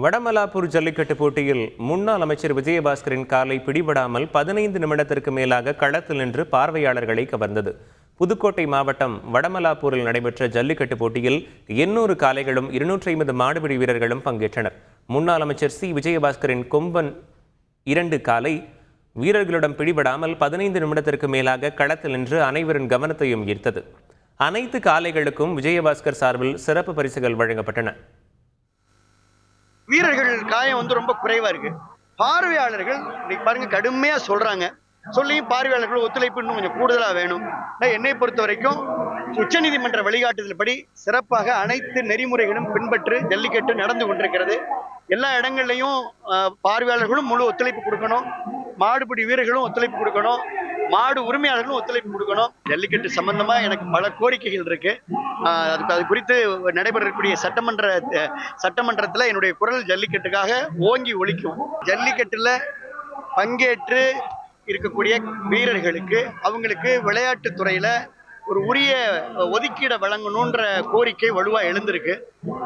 வடமலாப்பூர் ஜல்லிக்கட்டு போட்டியில் முன்னாள் அமைச்சர் விஜயபாஸ்கரின் காலை பிடிபடாமல் 15 நிமிடத்திற்கு மேலாக களத்தில் நின்று பார்வையாளர்களை கவர்ந்தது. புதுக்கோட்டை மாவட்டம் வடமலாப்பூரில் நடைபெற்ற ஜல்லிக்கட்டு போட்டியில் 800 காளைகளும் 250 மாடுபிடி வீரர்களும் பங்கேற்றனர். முன்னாள் அமைச்சர் விஜயபாஸ்கரின் கொம்பன் 2 காளை வீரர்களிடம் பிடிபடாமல் 15 நிமிடத்திற்கு மேலாக களத்தில் நின்று அனைவரின் கவனத்தையும் ஈர்த்தது. அனைத்து காளைகளுக்கும் விஜயபாஸ்கர் சார்பில் சிறப்பு பரிசுகள் வழங்கப்பட்டன. வீரர்கள் காயம் ரொம்ப குறைவா இருக்கு. பார்வையாளர்கள் இன்னைக்கு பாருங்க கடுமையா சொல்றாங்க. சொல்லியும் பார்வையாளர்கள் ஒத்துழைப்பு இன்னும் கொஞ்சம் கூடுதலா வேணும். என்னை பொறுத்த வரைக்கும் உச்சநீதிமன்ற வழிகாட்டுதல்படி சிறப்பாக அனைத்து நெறிமுறைகளும் பின்பற்று ஜல்லிக்கட்டு நடந்து கொண்டிருக்கிறது. எல்லா இடங்கள்லையும் பார்வையாளர்களும் முழு ஒத்துழைப்பு கொடுக்கணும், மாடுபிடி வீரர்களும் ஒத்துழைப்பு கொடுக்கணும், மாடு உரிமையாளர்களும் ஒத்துழைப்பு கொடுக்கணும். ஜல்லிக்கட்டு சம்பந்தமா எனக்கு பல கோரிக்கைகள் இருக்கு. அது குறித்து நடைபெறக்கூடிய சட்டமன்றத்தில் என்னுடைய குரல் ஜல்லிக்கட்டுக்காக ஓங்கி ஒலிக்கும். ஜல்லிக்கட்டுல பங்கேற்று இருக்கக்கூடிய வீரர்களுக்கு அவங்களுக்கு விளையாட்டு துறையில ஒரு உரிய ஒதுக்கீடை வழங்கணுன்ற கோரிக்கை வலுவா எழுந்திருக்கு.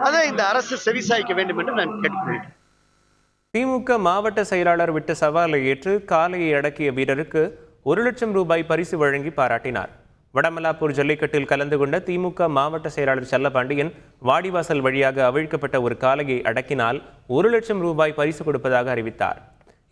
அதை இந்த அரசு செவிசாய்க்க வேண்டும் என்று நான் கேட்டுக்கொள்கிறேன். திமுக மாவட்ட செயலாளர் விட்டு சவாலை ஏற்று காளையை அடக்கிய வீரருக்கு 1 லட்சம் ரூபாய் பரிசு வழங்கி பாராட்டினார். வடமலாப்பூர் ஜல்லிக்கட்டில் கலந்து கொண்ட திமுக மாவட்ட செயலாளர் செல்லப்பாண்டியன் வாடிவாசல் வழியாக அவிழ்க்கப்பட்ட ஒரு காளையை அடக்கினால் 1 லட்சம் ரூபாய் பரிசு கொடுப்பதாக அறிவித்தார்.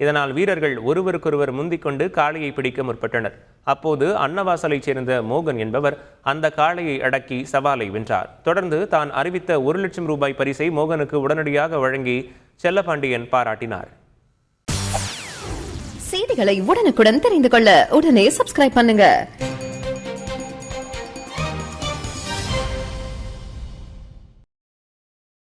இதனால் வீரர்கள் ஒருவருக்கொருவர் முந்திக்கொண்டு காளையை பிடிக்க முற்பட்டனர். அப்போது அன்னவாசலைச் சேர்ந்த மோகன் என்பவர் அந்த காளையை அடக்கி சவாலை வென்றார். தொடர்ந்து தான் அறிவித்த 1 லட்சம் ரூபாய் பரிசை மோகனுக்கு உடனடியாக வழங்கி செல்லப்பாண்டியன் பாராட்டினார். செய்திகளை உடனுக்குடன் தெரிந்து கொள்ள உடனே சப்ஸ்கிரைப் பண்ணுங்க.